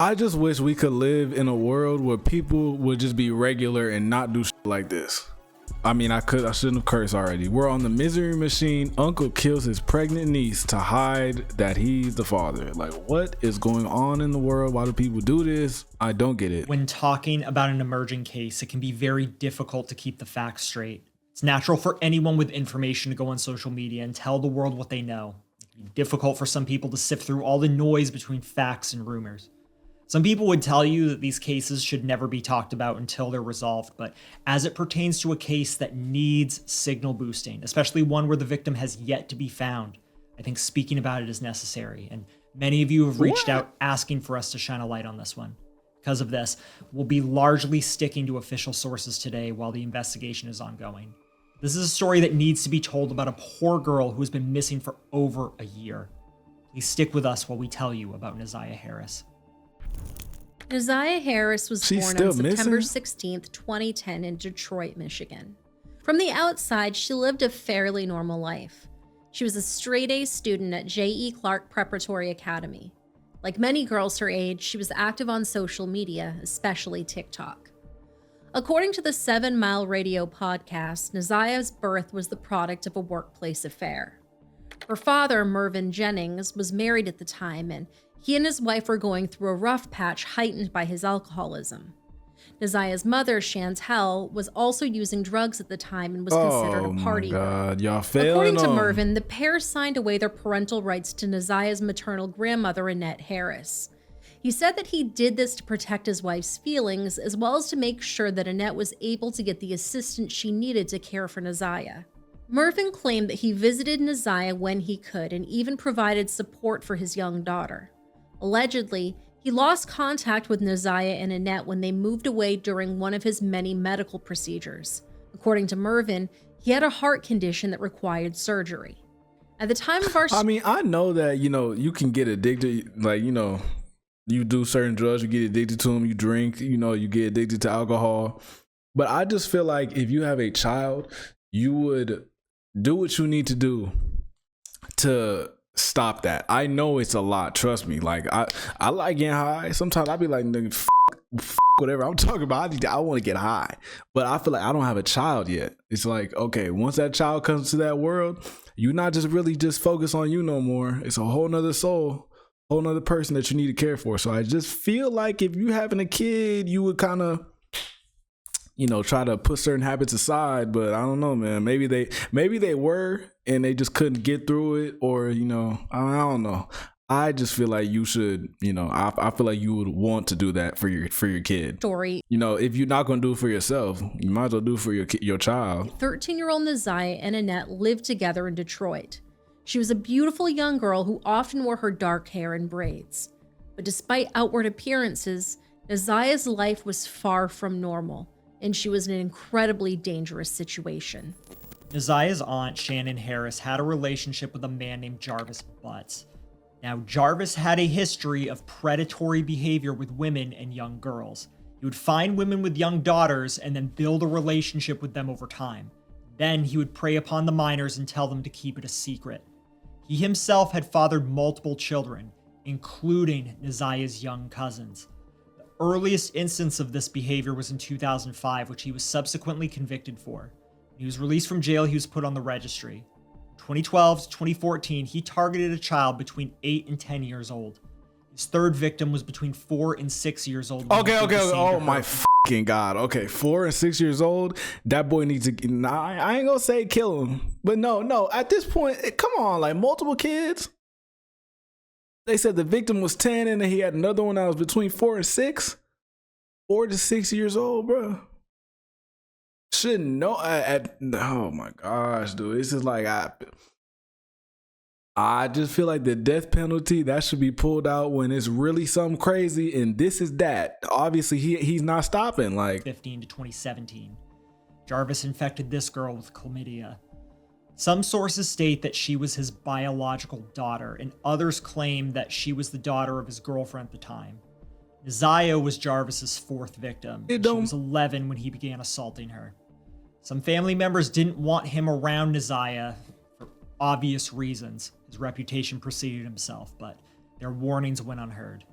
I just wish we could live in a world where people would just be regular and not do shit like this. I mean, I shouldn't have cursed already. We're on the misery machine. Uncle kills his pregnant niece to hide that he's the father. Like, what is going on in the world? Why do people do this? I don't get it. When talking about an emerging case, it can be very difficult to keep the facts straight. It's natural for anyone with information to go on social media and tell the world what they know. It can be difficult for some people to sift through all the noise between facts and rumors. Some people would tell you that these cases should never be talked about until they're resolved, but as it pertains to a case that needs signal boosting, especially one where the victim has yet to be found, I think speaking about it is necessary, and many of you have reached out asking for us to shine a light on this one. Because of this, we'll be largely sticking to official sources today while the investigation is ongoing. This is a story that needs to be told about a poor girl who has been missing for over a year. Please stick with us while we tell you about Neziah Harris. Neziah Harris was born on September 16th, 2010 in Detroit, Michigan. From the outside, she lived a fairly normal life. She was a straight-A student at J.E. Clark Preparatory Academy. Like many girls her age, she was active on social media, especially TikTok. According to the 7 Mile Radio podcast, Neziah's birth was the product of a workplace affair. Her father, Mervyn Jennings, was married at the time, and he and his wife were going through a rough patch heightened by his alcoholism. Neziah's mother, Chantel, was also using drugs at the time and was considered a party girl. Y'all failing. According to Mervyn, the pair signed away their parental rights to Neziah's maternal grandmother, Annette Harris. He said that he did this to protect his wife's feelings, as well as to make sure that Annette was able to get the assistance she needed to care for Neziah. Mervyn claimed that he visited Neziah when he could and even provided support for his young daughter. Allegedly, he lost contact with Neziah and Annette when they moved away during one of his many medical procedures. According to Mervyn, he had a heart condition that required surgery. At the time of our... I mean, I know that, you can get addicted, like, you do certain drugs, you get addicted to them, you drink, you get addicted to alcohol. But I just feel like if you have a child, you would do what you need to do to stop that. I know it's a lot, trust me. Like, I like getting high. Sometimes I be like, nigga, f whatever I'm talking about. I want to get high. But I feel like I don't have a child yet. It's like, okay, once that child comes to that world, you're not just really just focus on you no more. It's a whole nother soul, whole nother person that you need to care for. So I just feel like if you having a kid, you would kind of, try to put certain habits aside. But I don't know, man. Maybe they were and they just couldn't get through it, or I don't know. I just feel like you should, I feel like you would want to do that for your kid. Story. If you're not going to do it for yourself, you might as well do it for your child. 13-year-old Neziah and Annette lived together in Detroit. She was a beautiful young girl who often wore her dark hair in braids. But despite outward appearances, Neziah's life was far from normal, and she was in an incredibly dangerous situation. Neziah's aunt, Shannon Harris, had a relationship with a man named Jarvis Butts. Now, Jarvis had a history of predatory behavior with women and young girls. He would find women with young daughters and then build a relationship with them over time. Then he would prey upon the minors and tell them to keep it a secret. He himself had fathered multiple children, including Neziah's young cousins. The earliest instance of this behavior was in 2005, which he was subsequently convicted for. When he was released from jail, he was put on the registry. 2012 to 2014, he targeted a child between 8 and 10 years old. His third victim was between 4 and 6 years old. Okay. Oh my fucking God. Okay, 4 and 6 years old. That boy needs to. Nah, I ain't gonna say kill him, but no. At this point, come on, like multiple kids. They said the victim was 10, and then he had another one that was between 4 and 6. 4 to 6 years old, bro. Shouldn't know. Oh my gosh, dude. It's just like I just feel like the death penalty, that should be pulled out when it's really something crazy, and this is that. Obviously, he's not stopping. Like 2015 to 2017, Jarvis infected this girl with chlamydia. Some sources state that she was his biological daughter, and others claim that she was the daughter of his girlfriend at the time. Neziah was Jarvis's fourth victim. She was 11 when he began assaulting her. Some family members didn't want him around Neziah for obvious reasons. His reputation preceded himself, but their warnings went unheard.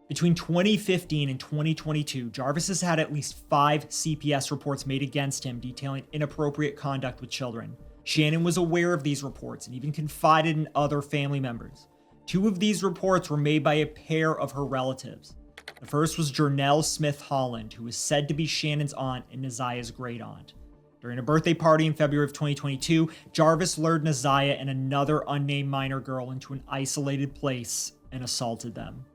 Between 2015 and 2022, Jarvis has had at least 5 CPS reports made against him detailing inappropriate conduct with children. Shannon was aware of these reports and even confided in other family members. 2 of these reports were made by a pair of her relatives. The first was Jernell Smith Holland, who was said to be Shannon's aunt and Naziah's great aunt. During a birthday party in February of 2022, Jarvis lured Naziah and another unnamed minor girl into an isolated place and assaulted them.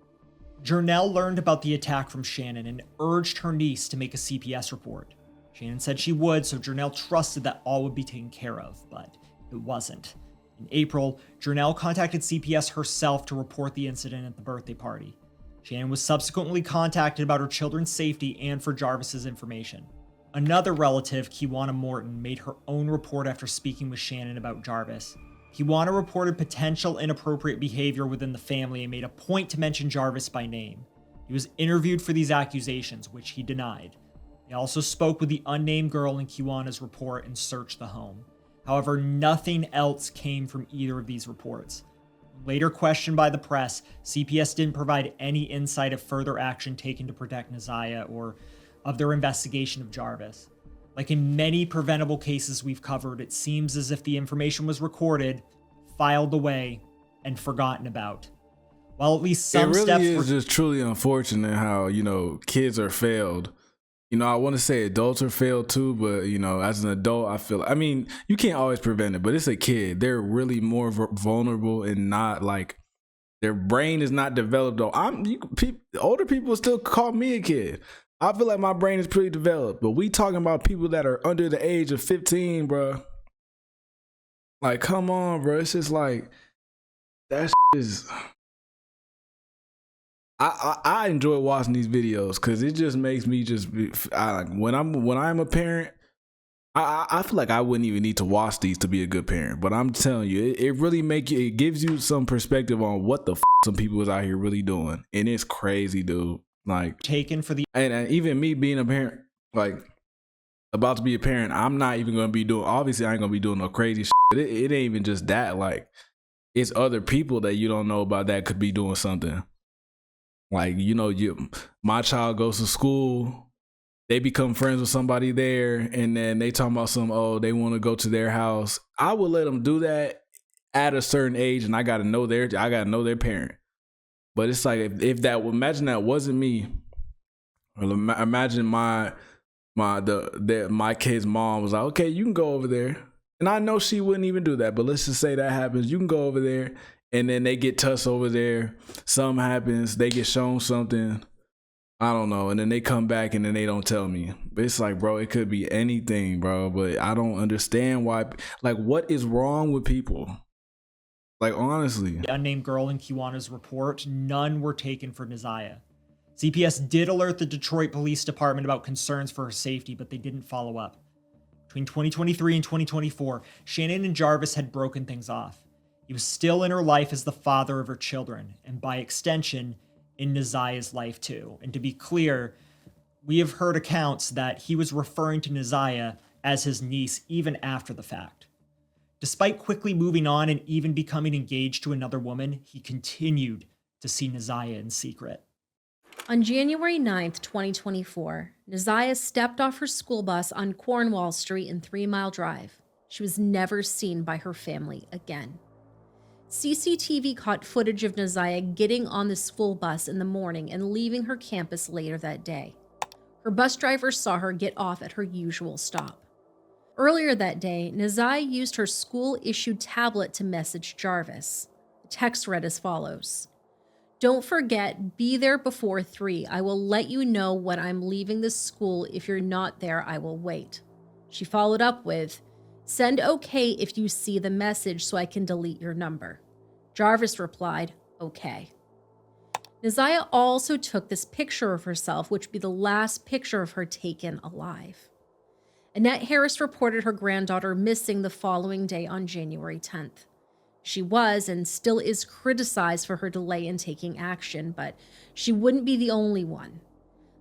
Jernell learned about the attack from Shannon and urged her niece to make a CPS report. Shannon said she would, so Jernell trusted that all would be taken care of, but it wasn't. In April, Jernell contacted CPS herself to report the incident at the birthday party. Shannon was subsequently contacted about her children's safety and for Jarvis's information. Another relative, Kiwana Morton, made her own report after speaking with Shannon about Jarvis. Kiwana reported potential inappropriate behavior within the family and made a point to mention Jarvis by name. He was interviewed for these accusations, which he denied. They also spoke with the unnamed girl in Kiwana's report and searched the home. However, nothing else came from either of these reports. Later questioned by the press, CPS didn't provide any insight of further action taken to protect Naziah or of their investigation of Jarvis. Like in many preventable cases we've covered, it seems as if the information was recorded, filed away, and forgotten about. While at least some steps It really is just truly unfortunate how, kids are failed. I want to say adults are failed too, but, as an adult, you can't always prevent it, but it's a kid. They're really more vulnerable and not like, their brain is not developed. Older people still call me a kid. I feel like my brain is pretty developed, but we talking about people that are under the age of 15, bro. Like, come on, bro. It's just like, that is... I enjoy watching these videos because it just makes me when I'm a parent, I feel like I wouldn't even need to watch these to be a good parent. But I'm telling you, it really it gives you some perspective on what the some people is out here really doing, and it's crazy, dude. Like taken for the and even me being a parent, like about to be a parent, I'm not even gonna be doing. Obviously, I ain't gonna be doing no crazy shit. It ain't even just that. Like it's other people that you don't know about that could be doing something. Like my child goes to school, they become friends with somebody there, and then they talking about they want to go to their house. I would let them do that at a certain age, and I gotta know their parent. But it's like imagine that wasn't me. Or imagine my kid's mom was like, okay, you can go over there, and I know she wouldn't even do that. But let's just say that happens, you can go over there, and then they get touched over there. Something happens, they get shown something, I don't know, and then they come back and then they don't tell me. But it's like, bro, it could be anything, bro. But I don't understand why. Like, what is wrong with people? Like, honestly. The unnamed girl in Kiwana's report, none were taken for Naziah. CPS did alert the Detroit Police Department about concerns for her safety, but they didn't follow up. Between 2023 and 2024, Shannon and Jarvis had broken things off. He was still in her life as the father of her children, and by extension, in Naziah's life too. And to be clear, we have heard accounts that he was referring to Naziah as his niece even after the fact. Despite quickly moving on and even becoming engaged to another woman, he continued to see Naziah in secret. On January 9th, 2024, Naziah stepped off her school bus on Cornwall Street in 3 Mile Drive. She was never seen by her family again. CCTV caught footage of Naziah getting on the school bus in the morning and leaving her campus later that day. Her bus driver saw her get off at her usual stop. Earlier that day, Naziah used her school-issued tablet to message Jarvis. The text read as follows: "Don't forget, be there before 3. I will let you know when I'm leaving the school. If you're not there, I will wait." She followed up with, "Send okay if you see the message so I can delete your number." Jarvis replied, "Okay." Naziah also took this picture of herself, which would be the last picture of her taken alive. Annette Harris reported her granddaughter missing the following day on January 10th. She was and still is criticized for her delay in taking action, but she wouldn't be the only one.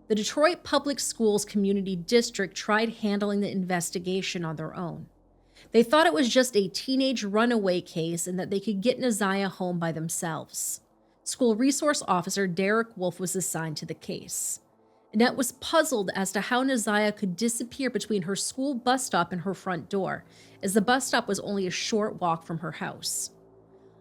The Detroit Public Schools Community District tried handling the investigation on their own. They thought it was just a teenage runaway case and that they could get Naziah home by themselves. School resource officer Derek Wolf was assigned to the case. Annette was puzzled as to how Neziah could disappear between her school bus stop and her front door, as the bus stop was only a short walk from her house.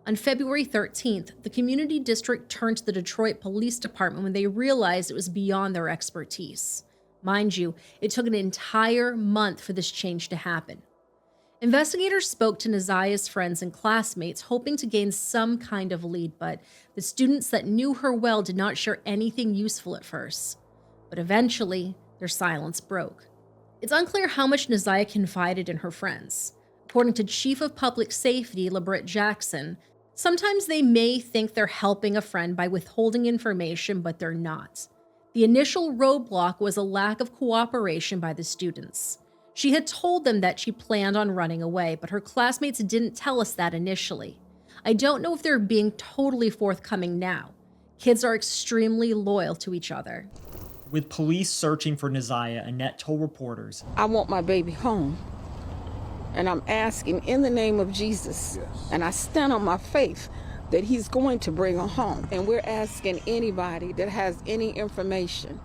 On February 13th, the community district turned to the Detroit Police Department when they realized it was beyond their expertise. Mind you, it took an entire month for this change to happen. Investigators spoke to Neziah's friends and classmates, hoping to gain some kind of lead, but the students that knew her well did not share anything useful at first. But eventually, their silence broke. It's unclear how much Neziah confided in her friends. According to Chief of Public Safety, LaBritt Jackson, sometimes they may think they're helping a friend by withholding information, but they're not. The initial roadblock was a lack of cooperation by the students. She had told them that she planned on running away, but her classmates didn't tell us that initially. I don't know if they're being totally forthcoming now. Kids are extremely loyal to each other. With police searching for Neziah, Annette told reporters, I want my baby home. And I'm asking in the name of Jesus, and I stand on my faith that he's going to bring her home. And we're asking anybody that has any information,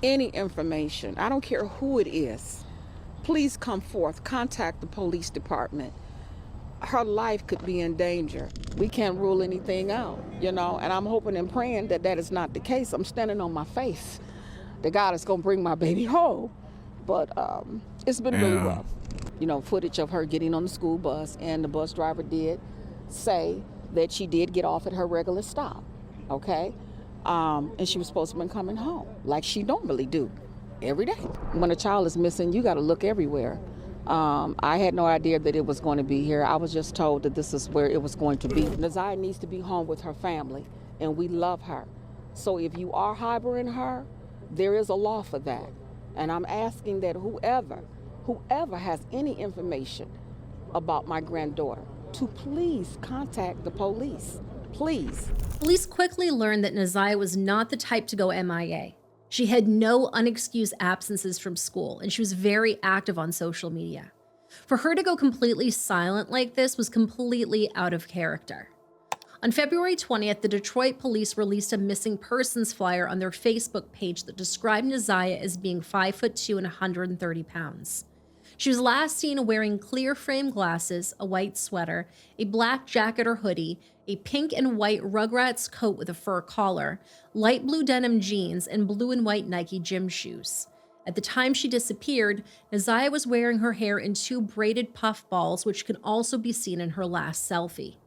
I don't care who it is, please come forth, contact the police department. Her life could be in danger. We can't rule anything out, and I'm hoping and praying that that is not the case. I'm standing on my faith that God is going to bring my baby home. But it's been really rough. Footage of her getting on the school bus, and the bus driver did say that she did get off at her regular stop, okay? And she was supposed to have been coming home, like she normally do, every day. When a child is missing, you gotta look everywhere. I had no idea that it was going to be here. I was just told that this is where it was going to be. Neziah needs to be home with her family, and we love her. So if you are harboring her, there is a law for that. And I'm asking that whoever has any information about my granddaughter to please contact the police, please. Police quickly learned that Neziah was not the type to go MIA. She had no unexcused absences from school, and she was very active on social media. For her to go completely silent like this was completely out of character. On February 20th, the Detroit police released a missing persons flyer on their Facebook page that described Neziah as being 5'2" and 130 pounds. She was last seen wearing clear frame glasses, a white sweater, a black jacket or hoodie, a pink and white Rugrats coat with a fur collar, light blue denim jeans, and blue and white Nike gym shoes. At the time she disappeared, Neziah was wearing her hair in 2 braided puff balls, which can also be seen in her last selfie.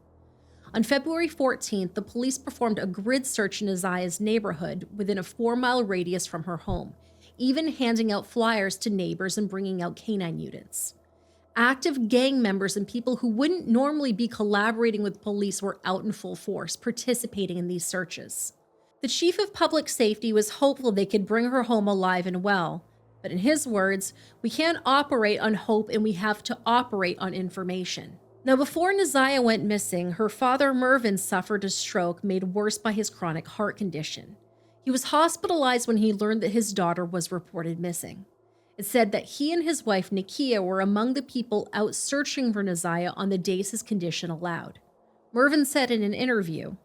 On February 14th, the police performed a grid search in Neziah's neighborhood within a 4-mile radius from her home, even handing out flyers to neighbors and bringing out canine units. Active gang members and people who wouldn't normally be collaborating with police were out in full force, participating in these searches. The chief of public safety was hopeful they could bring her home alive and well, but in his words, we can't operate on hope and we have to operate on information. Now, before Neziah went missing, her father Mervyn suffered a stroke made worse by his chronic heart condition. He was hospitalized when he learned that his daughter was reported missing. It said that he and his wife Nakia were among the people out searching for Neziah on the days his condition allowed. Mervyn said in an interview,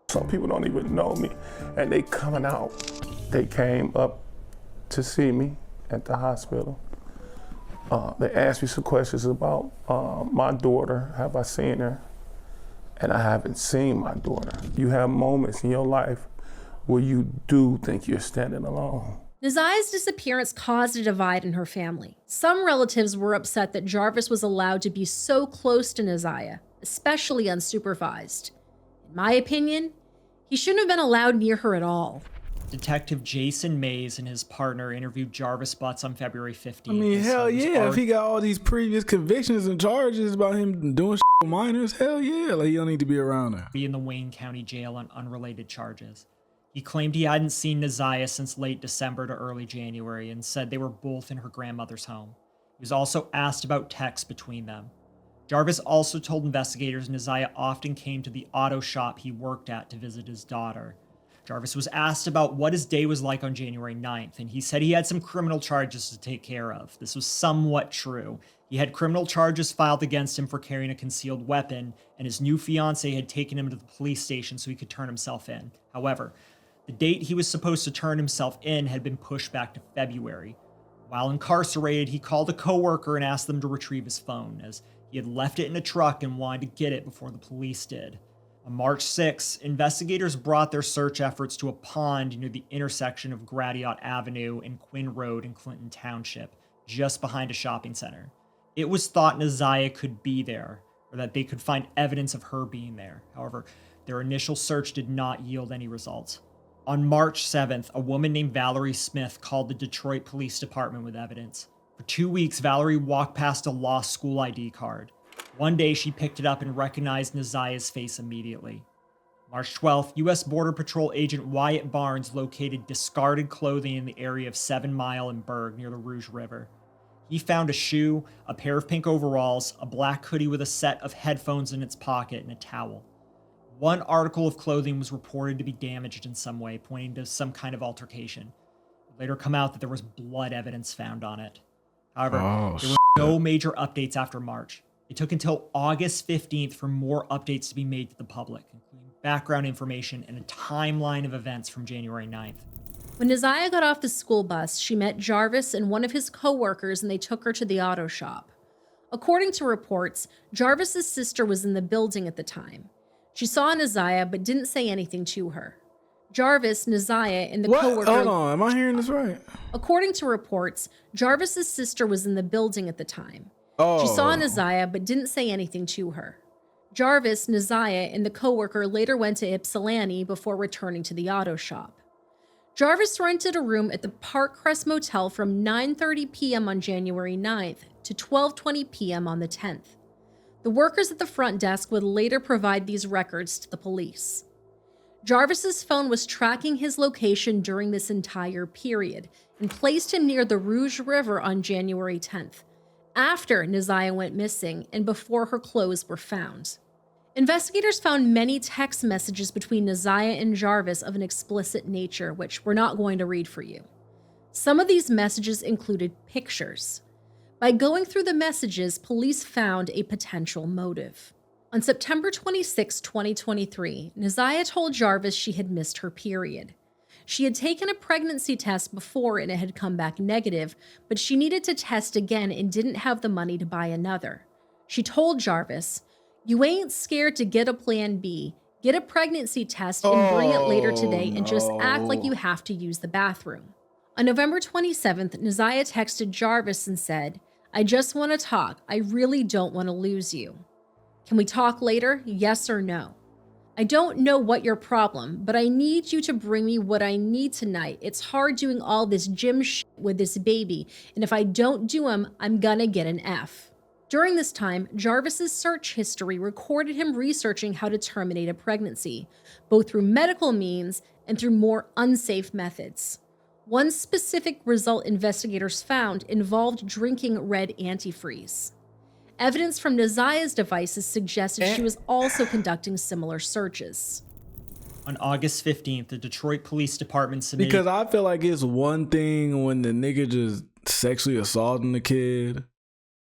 "Some people don't even know me, and they coming out. They came up to see me at the hospital. They asked me some questions about my daughter. Have I seen her? And I haven't seen my daughter. You have moments in your life where you do think you're standing alone." Neziah's disappearance caused a divide in her family. Some relatives were upset that Jarvis was allowed to be so close to Neziah, especially unsupervised. In my opinion, he shouldn't have been allowed near her at all. Detective Jason Mays and his partner interviewed Jarvis Butts on February 15th. I mean, hell yeah, if he got all these previous convictions and charges about him doing shit with minors, hell yeah, like, he don't need to be around her. Be in the Wayne County Jail on unrelated charges. He claimed he hadn't seen Neziah since late December to early January and said they were both in her grandmother's home. He was also asked about texts between them. Jarvis also told investigators Neziah often came to the auto shop he worked at to visit his daughter. Jarvis was asked about what his day was like on January 9th, and he said he had some criminal charges to take care of. This was somewhat true. He had criminal charges filed against him for carrying a concealed weapon, and his new fiancée had taken him to the police station so he could turn himself in. However, the date he was supposed to turn himself in had been pushed back to February. While incarcerated, he called a coworker and asked them to retrieve his phone, as he had left it in a truck and wanted to get it before the police did. On March 6, investigators brought their search efforts to a pond near the intersection of Gratiot Avenue and Quinn Road in Clinton Township, just behind a shopping center. It was thought Neziah could be there, or that they could find evidence of her being there. However, their initial search did not yield any results. On March 7th, a woman named Valerie Smith called the Detroit Police Department with evidence. For 2 weeks, Valerie walked past a lost school ID card. One day, she picked it up and recognized Neziah's face immediately. March 12th, U.S. Border Patrol agent Wyatt Barnes located discarded clothing in the area of 7 Mile and Berg near the Rouge River. He found a shoe, a pair of pink overalls, a black hoodie with a set of headphones in its pocket, and a towel. One article of clothing was reported to be damaged in some way, pointing to some kind of altercation. It would later come out that there was blood evidence found on it. However, there were no major updates after March. It took until August 15th for more updates to be made to the public, including background information and a timeline of events from January 9th. When Neziah got off the school bus, she met Jarvis and one of his co-workers, and they took her to the auto shop. According to reports, Jarvis's sister was in the building at the time. She saw Neziah but didn't say anything to her. Jarvis, Neziah, and the co-worker... Hold on, am I hearing this right? According to reports, Jarvis's sister was in the building at the time. Oh. She saw Neziah but didn't say anything to her. Jarvis, Neziah, and the co-worker later went to Ypsilanti before returning to the auto shop. Jarvis rented a room at the Park Crest Motel from 9:30 p.m. on January 9th to 12:20 p.m. on the 10th. The workers at the front desk would later provide these records to the police. Jarvis's phone was tracking his location during this entire period and placed him near the Rouge River on January 10th, after Neziah went missing and before her clothes were found. Investigators found many text messages between Neziah and Jarvis of an explicit nature, which we're not going to read for you. Some of these messages included pictures. By going through the messages, police found a potential motive. On September 26, 2023, Neziah told Jarvis she had missed her period. She had taken a pregnancy test before and it had come back negative, but she needed to test again and didn't have the money to buy another. She told Jarvis, "You ain't scared to get a plan B. Get a pregnancy test and bring it later today and just act like you have to use the bathroom." On November 27th, Neziah texted Jarvis and said, "I just want to talk. I really don't want to lose you. Can we talk later? Yes or no? I don't know what your problem, but I need you to bring me what I need tonight. It's hard doing all this gym shit with this baby, and if I don't do them, I'm gonna get an F." During this time, Jarvis's search history recorded him researching how to terminate a pregnancy, both through medical means and through more unsafe methods. One specific result investigators found involved drinking red antifreeze. Evidence from Neziah's devices suggested she was also conducting similar searches. On August 15th, the Detroit Police Department submitted... Because I feel like it's one thing when the nigga just sexually assaulting the kid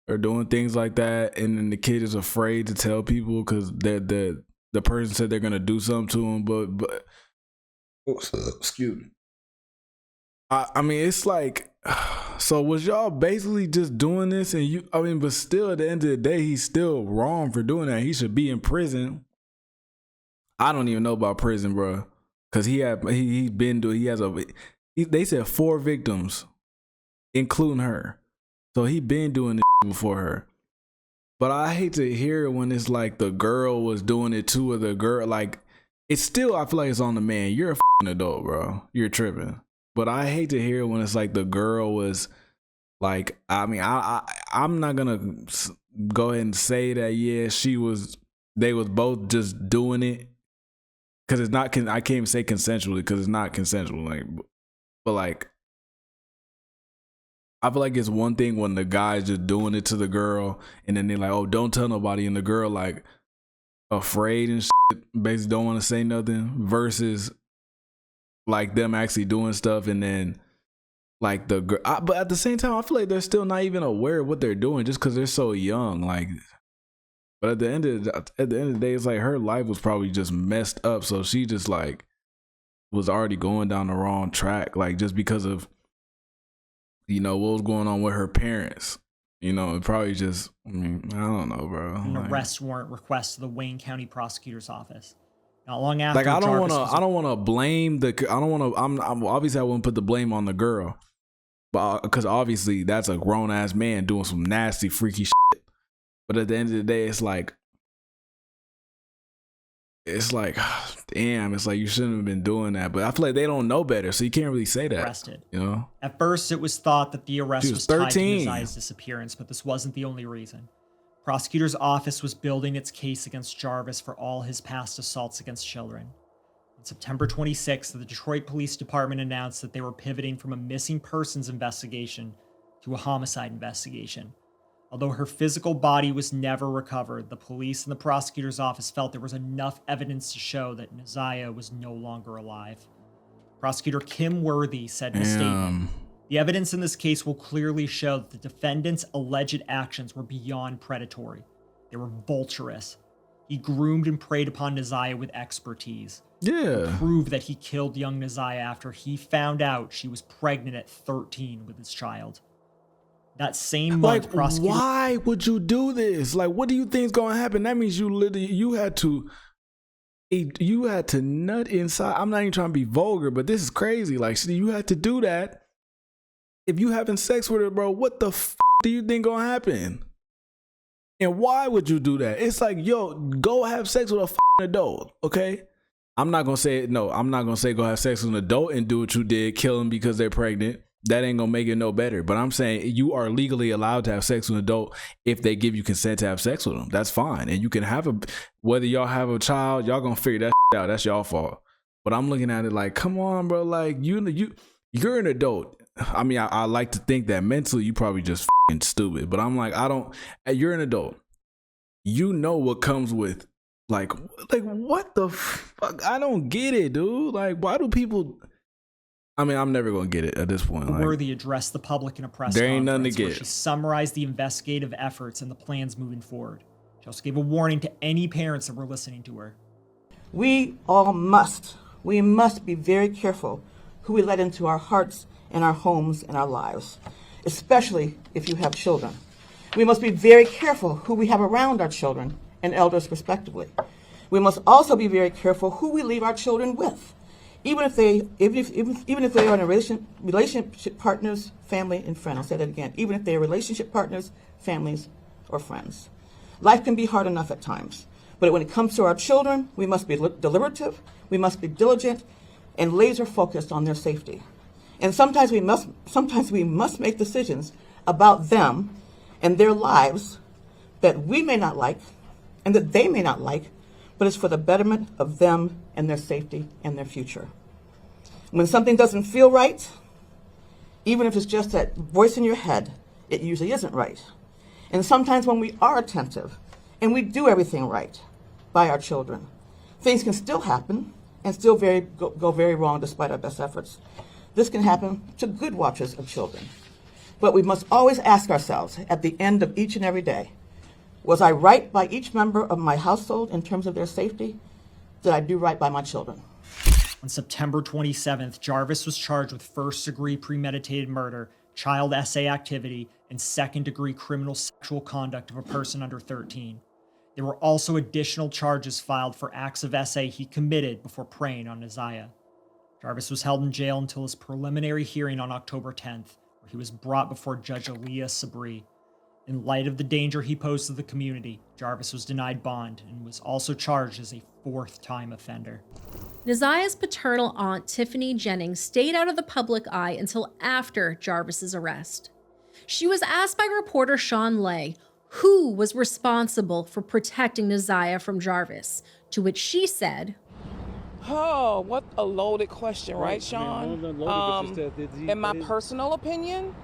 or doing things like that, and then the kid is afraid to tell people because the person said they're gonna do something to him. But excuse me. I mean, it's like, so was y'all basically just doing this and but still at the end of the day, he's still wrong for doing that. He should be in prison. I don't even know about prison, bro. Cause they said 4 victims, including her. So he been doing this before her. But I hate to hear it when it's like the girl was doing it too, or the girl, like, it's still, I feel like it's on the man. You're a adult, bro. You're tripping. But I hate to hear it when it's like the girl was like, I mean, I'm not gonna go ahead and say that, yeah, they was both just doing it. Cause it's not, I can't even say consensually because it's not consensual. Like, but like, I feel like it's one thing when the guy's just doing it to the girl and then they're like, oh, don't tell nobody. And the girl like afraid and shit, basically don't want to say nothing versus like them actually doing stuff, and then like but at the same time, I feel like they're still not even aware of what they're doing just because they're so young. Like, but at the end of the day, it's like her life was probably just messed up, so she just like was already going down the wrong track, like just because of what was going on with her parents. It probably just, I don't know, bro. An arrest warrant request to the Wayne County Prosecutor's Office. Not long after, like I don't want to blame I'm obviously I wouldn't put the blame on the girl, but because obviously that's a grown ass man doing some nasty, freaky shit. But at the end of the day, it's like, damn, it's like you shouldn't have been doing that. But I feel like they don't know better, so you can't really say that. Arrested. At first, it was thought that the arrest was tied to Naziah's disappearance, but this wasn't the only reason. Prosecutor's office was building its case against Jarvis for all his past assaults against children. On September 26th, the Detroit Police Department announced that they were pivoting from a missing persons investigation to a homicide investigation. Although her physical body was never recovered, the police and the prosecutor's office felt there was enough evidence to show that Naziah was no longer alive. Prosecutor Kim Worthy said in a statement, "The evidence in this case will clearly show that the defendant's alleged actions were beyond predatory. They were vulturous. He groomed and preyed upon Naziah with expertise. Yeah. Proved that he killed young Naziah after he found out she was pregnant at 13 with his child." That same month, prosecutor... Why would you do this? Like, what do you think is going to happen? That means you had to nut inside. I'm not even trying to be vulgar, but this is crazy. Like, you had to do that. If you having sex with her, bro, what the do you think going to happen? And why would you do that? It's like, yo, go have sex with a adult, okay? I'm not going to say go have sex with an adult and do what you did, kill them because they're pregnant. That ain't gonna make it no better. But I'm saying you are legally allowed to have sex with an adult if they give you consent to have sex with them. That's fine. And you can have whether y'all have a child, y'all gonna figure that out. That's y'all fault. But I'm looking at it like, come on, bro. Like you're an adult. I mean, I like to think that mentally you probably just stupid. But I'm like, you're an adult. You know what comes with like what the fuck? I don't get it, dude. Like, why do people... I mean, I'm never going to get it at this point. Worthy addressed the public in a press there ain't nothing to conference where get. she summarized the investigative efforts and the plans moving forward. She also gave a warning to any parents that were listening to her. We must be very careful who we let into our hearts and our homes and our lives, especially if you have children. We must be very careful who we have around our children and elders respectively. We must also be very careful who we leave our children with. Even if they are in a relationship partners, family, and friends. I'll say that again. Even if they are relationship partners, families, or friends. Life can be hard enough at times. But when it comes to our children, we must be deliberative, we must be diligent, and laser focused on their safety. And sometimes we must make decisions about them and their lives that we may not like and that they may not like, but it's for the betterment of them and their safety and their future. When something doesn't feel right, even if it's just that voice in your head, it usually isn't right. And sometimes when we are attentive and we do everything right by our children, things can still happen and still go very wrong despite our best efforts. This can happen to good watchers of children. But we must always ask ourselves at the end of each and every day, was I right by each member of my household in terms of their safety? Did I do right by my children? On September 27th, Jarvis was charged with first-degree premeditated murder, child SA activity, and second-degree criminal sexual conduct of a person under 13. There were also additional charges filed for acts of SA he committed before preying on Naziah. Jarvis was held in jail until his preliminary hearing on October 10th, where he was brought before Judge Aaliyah Sabri. In light of the danger he posed to the community, Jarvis was denied bond and was also charged as a fourth-time offender. Naziah's paternal aunt, Tiffany Jennings, stayed out of the public eye until after Jarvis's arrest. She was asked by reporter Sean Lay who was responsible for protecting Naziah from Jarvis, to which she said, "Oh, what a loaded question, right, Sean? In my personal opinion,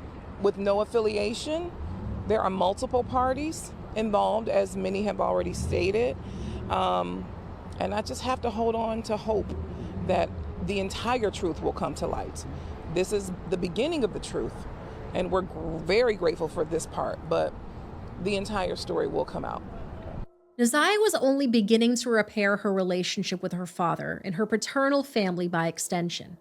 with no affiliation, there are multiple parties involved, as many have already stated. And I just have to hold on to hope that the entire truth will come to light. This is the beginning of the truth, and we're very grateful for this part, but the entire story will come out. Neziah was only beginning to repair her relationship with her father and her paternal family by extension.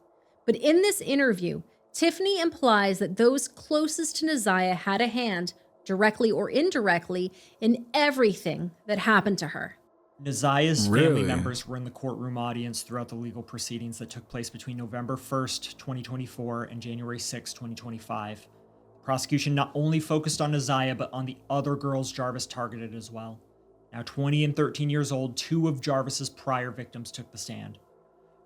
But in this interview, Tiffany implies that those closest to Neziah had a hand, directly or indirectly, in everything that happened to her. Neziah's family members were in the courtroom audience throughout the legal proceedings that took place between November 1st, 2024 and January 6, 2025. The prosecution not only focused on Neziah, but on the other girls Jarvis targeted as well. Now 20 and 13 years old, two of Jarvis's prior victims took the stand.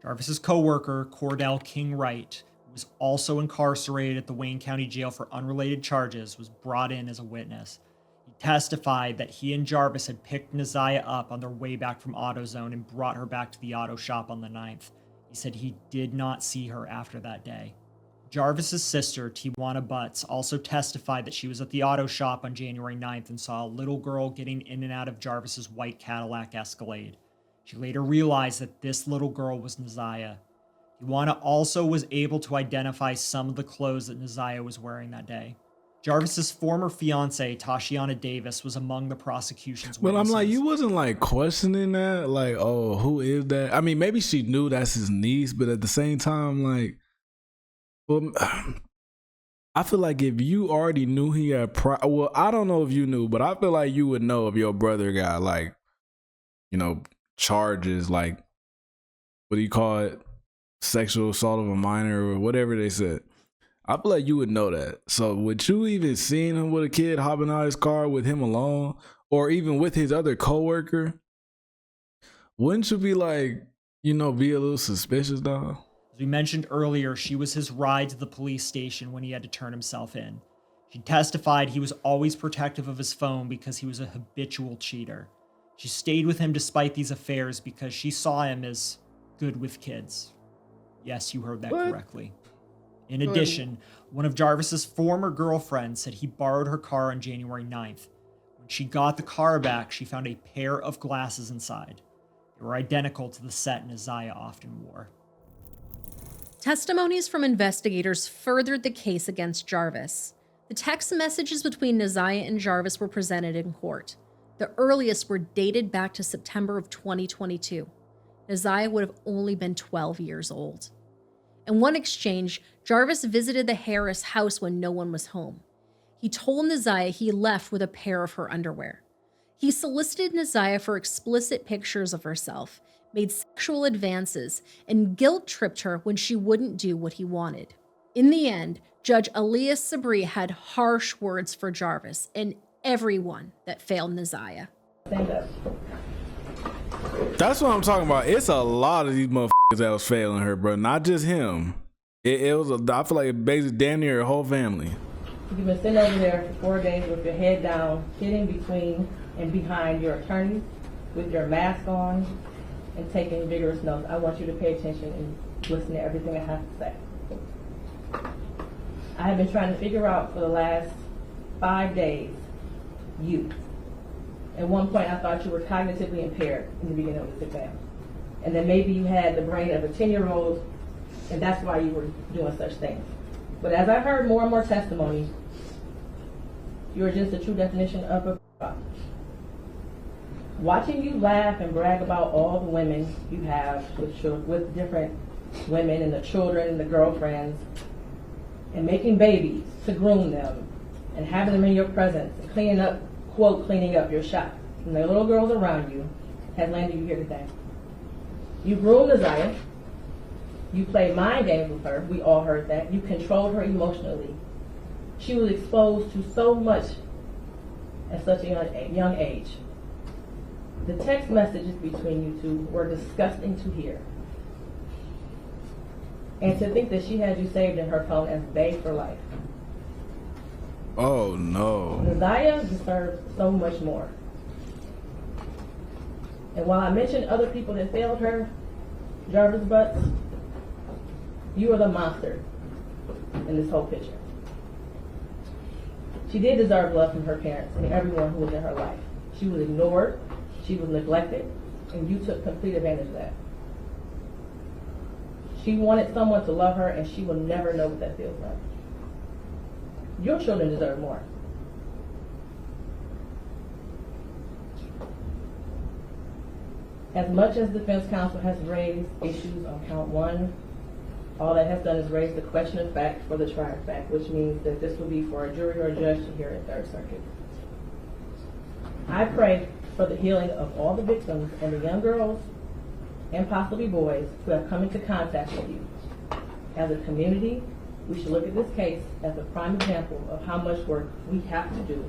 Jarvis's co-worker, Cordell King Wright, who was also incarcerated at the Wayne County Jail for unrelated charges, was brought in as a witness. He testified that he and Jarvis had picked Neziah up on their way back from AutoZone and brought her back to the auto shop on the 9th. He said he did not see her after that day. Jarvis's sister, Tijuana Butts, also testified that she was at the auto shop on January 9th and saw a little girl getting in and out of Jarvis's white Cadillac Escalade. She later realized that this little girl was Neziah. Tijuana also was able to identify some of the clothes that Neziah was wearing that day. Jarvis's former fiancée, Tashiana Davis, was among the prosecution's witnesses. But I'm like, you wasn't like questioning that? Like, oh, who is that? I mean, maybe she knew that's his niece, but at the same time, like, well, I feel like if you already knew he had well, I don't know if you knew, but I feel like you would know if your brother got, like, you know, charges, like, what do you call it? Sexual assault of a minor or whatever they said. I feel like you would know that. So would you even seeing him with a kid hopping out his car with him alone, or even with his other coworker? Wouldn't you be like, you know, be a little suspicious, dog? As we mentioned earlier, she was his ride to the police station when he had to turn himself in. She testified he was always protective of his phone because he was a habitual cheater. She stayed with him despite these affairs because she saw him as good with kids. Yes, you heard that correctly. In addition, one of Jarvis's former girlfriends said he borrowed her car on January 9th. When she got the car back, she found a pair of glasses inside. They were identical to the set Neziah often wore. Testimonies from investigators furthered the case against Jarvis. The text messages between Neziah and Jarvis were presented in court. The earliest were dated back to September of 2022. Neziah would have only been 12 years old. In one exchange, Jarvis visited the Harris house when no one was home. He told Neziah he left with a pair of her underwear. He solicited Neziah for explicit pictures of herself, made sexual advances, and guilt-tripped her when she wouldn't do what he wanted. In the end, Judge Elias Sabri had harsh words for Jarvis and everyone that failed Neziah. That's what I'm talking about. It's a lot of these motherfuckers that was failing her, bro. Not just him. It was, I feel like basically damn near her whole family. You've been sitting over there for 4 days with your head down, sitting between and behind your attorney with your mask on and taking vigorous notes. I want you to pay attention and listen to everything I have to say. I have been trying to figure out for the last 5 days, you. At one point I thought you were cognitively impaired in the beginning of this exam. And then maybe you had the brain of a 10-year-old and that's why you were doing such things. But as I heard more and more testimony, you're just the true definition of a watching you laugh and brag about all the women you have with different women and the children and the girlfriends and making babies to groom them and having them in your presence and cleaning up, quote, cleaning up your shop. And the little girls around you has landed you here today. You groomed Neziah. You played mind games with her. We all heard that. You controlled her emotionally. She was exposed to so much at such a young age. The text messages between you two were disgusting to hear. And to think that she had you saved in her phone as bae for life. Oh no. Neziah deserves so much more. And while I mentioned other people that failed her, Jarvis Butts, you are the monster in this whole picture. She did deserve love from her parents and everyone who was in her life. She was ignored, she was neglected, and you took complete advantage of that. She wanted someone to love her, and she will never know what that feels like. Your children deserve more. As much as the defense counsel has raised issues on count 1, all that has done is raise the question of fact for the trier of fact, which means that this will be for a jury or a judge to hear in Third Circuit. I pray for the healing of all the victims and the young girls and possibly boys who have come into contact with you. As a community, we should look at this case as a prime example of how much work we have to do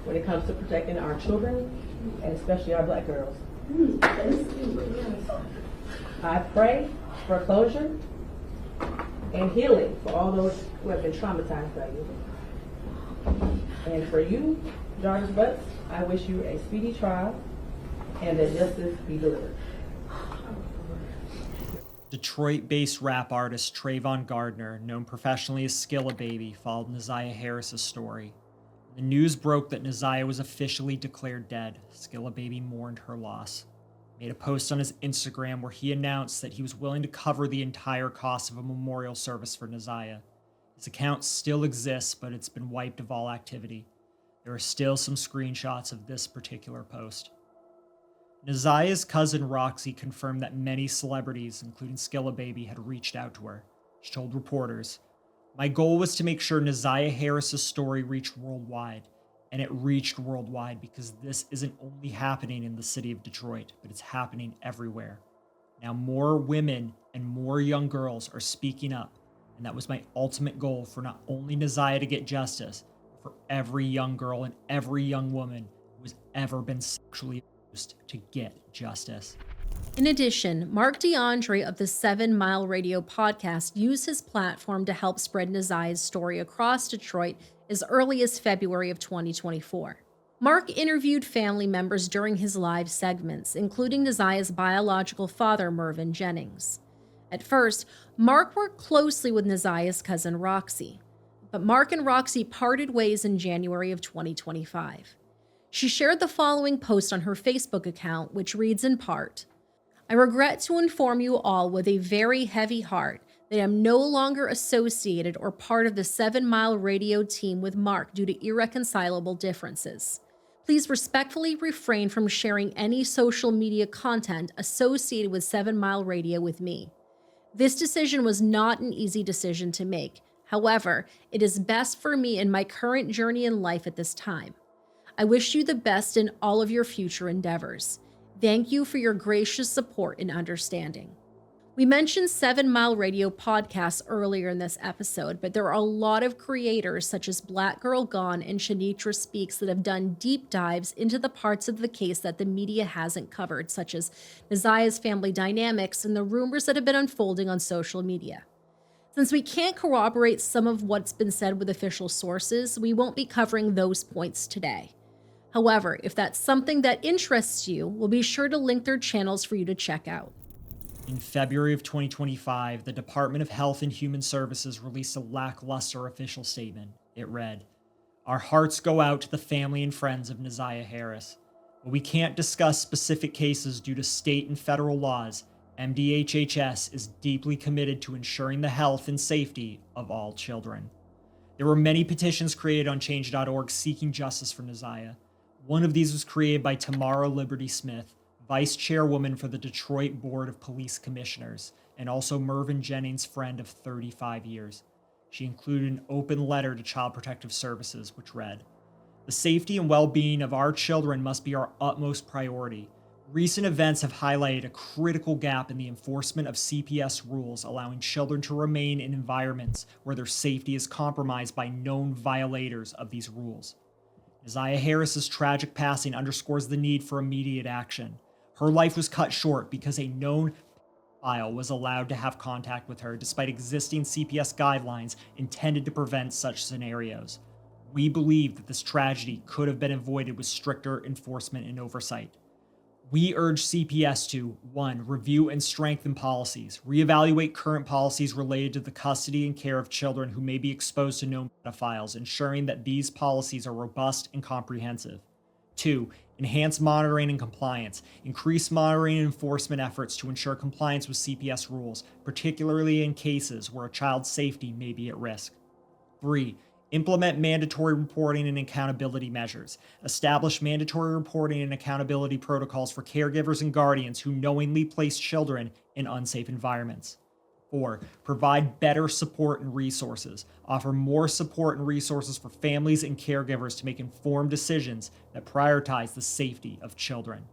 when it comes to protecting our children and especially our Black girls. I pray for closure and healing for all those who have been traumatized by you. And for you, Jarvis Butts, I wish you a speedy trial and that justice be delivered. Detroit-based rap artist Trayvon Gardner, known professionally as Skilla Baby, followed Neziah Harris's story. When the news broke that Neziah was officially declared dead, Skilla Baby mourned her loss. He made a post on his Instagram where he announced that he was willing to cover the entire cost of a memorial service for Neziah. His account still exists, but it's been wiped of all activity. There are still some screenshots of this particular post. Neziah's cousin Roxy confirmed that many celebrities, including Skilla Baby, had reached out to her. She told reporters, "My goal was to make sure Neziah Harris's story reached worldwide, and it reached worldwide because this isn't only happening in the city of Detroit, but it's happening everywhere. Now more women and more young girls are speaking up, and that was my ultimate goal for not only Neziah to get justice, but for every young girl and every young woman who has ever been sexually abused to get justice." In addition, Mark DeAndre of the 7 Mile Radio podcast used his platform to help spread Neziah's story across Detroit as early as February of 2024. Mark interviewed family members during his live segments, including Neziah's biological father, Mervyn Jennings. At first, Mark worked closely with Neziah's cousin, Roxy, but Mark and Roxy parted ways in January of 2025. She shared the following post on her Facebook account, which reads in part, "I regret to inform you all with a very heavy heart that I am no longer associated or part of the 7 Mile Radio team with Mark due to irreconcilable differences. Please respectfully refrain from sharing any social media content associated with 7 Mile Radio with me. This decision was not an easy decision to make. However, it is best for me in my current journey in life at this time. I wish you the best in all of your future endeavors. Thank you for your gracious support and understanding." We mentioned 7 Mile Radio podcasts earlier in this episode, but there are a lot of creators such as Black Girl Gone and Shanitra Speaks that have done deep dives into the parts of the case that the media hasn't covered, such as Neziah's family dynamics and the rumors that have been unfolding on social media. Since we can't corroborate some of what's been said with official sources, we won't be covering those points today. However, if that's something that interests you, we'll be sure to link their channels for you to check out. In February of 2025, the Department of Health and Human Services released a lackluster official statement. It read, "Our hearts go out to the family and friends of Neziah Harris. But we can't discuss specific cases due to state and federal laws. MDHHS is deeply committed to ensuring the health and safety of all children." There were many petitions created on change.org seeking justice for Neziah. One of these was created by Tamara Liberty Smith, Vice Chairwoman for the Detroit Board of Police Commissioners, and also Mervyn Jennings' friend of 35 years. She included an open letter to Child Protective Services, which read, "The safety and well-being of our children must be our utmost priority. Recent events have highlighted a critical gap in the enforcement of CPS rules, allowing children to remain in environments where their safety is compromised by known violators of these rules. Neziah Harris's tragic passing underscores the need for immediate action. Her life was cut short because a known pedophile was allowed to have contact with her despite existing CPS guidelines intended to prevent such scenarios. We believe that this tragedy could have been avoided with stricter enforcement and oversight. We urge CPS to, 1, review and strengthen policies, reevaluate current policies related to the custody and care of children who may be exposed to known pedophiles, ensuring that these policies are robust and comprehensive. 2, Enhance monitoring and compliance. Increase monitoring and enforcement efforts to ensure compliance with CPS rules, particularly in cases where a child's safety may be at risk. 3. Implement mandatory reporting and accountability measures. Establish mandatory reporting and accountability protocols for caregivers and guardians who knowingly place children in unsafe environments. 4. Provide better support and resources. Offer more support and resources for families and caregivers to make informed decisions that prioritize the safety of children.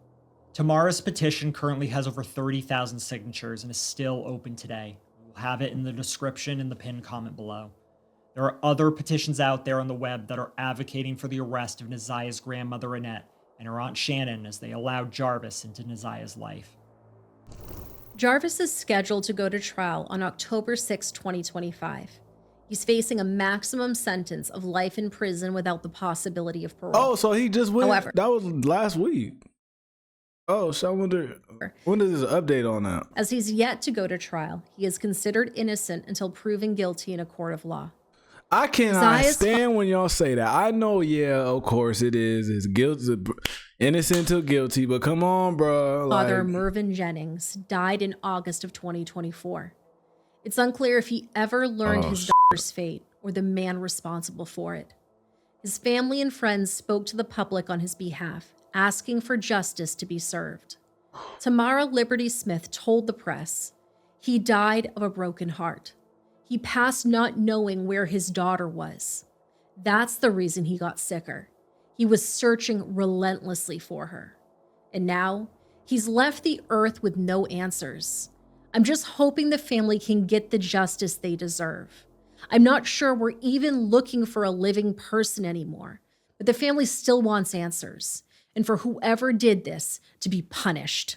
Tamara's petition currently has over 30,000 signatures and is still open today. We'll have it in the description and the pinned comment below. There are other petitions out there on the web that are advocating for the arrest of Naziah's grandmother Annette and her aunt Shannon as they allowed Jarvis into Naziah's life. Jarvis is scheduled to go to trial on October 6, 2025. He's facing a maximum sentence of life in prison without the possibility of parole. Oh, so he just went. However, that was last week. Oh, so I wonder, when is this update on that? As he's yet to go to trial, he is considered innocent until proven guilty in a court of law. I cannot stand when y'all say that. I know, yeah, of course it is. It's guilty, innocent till guilty, but come on, bro. Father Mervyn Jennings died in August of 2024. It's unclear if he ever learned his daughter's fate or the man responsible for it. His family and friends spoke to the public on his behalf, asking for justice to be served. Tamara Liberty Smith told the press, he died of a broken heart. He passed not knowing where his daughter was. That's the reason he got sicker. He was searching relentlessly for her. And now, he's left the earth with no answers. I'm just hoping the family can get the justice they deserve. I'm not sure we're even looking for a living person anymore, but the family still wants answers, and for whoever did this to be punished.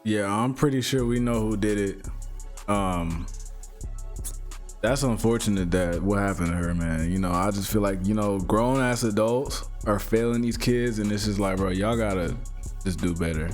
Yeah, I'm pretty sure we know who did it. That's unfortunate that what happened to her, man. You know, I just feel like, you know, grown ass adults are failing these kids, and it's just like, bro, y'all gotta just do better.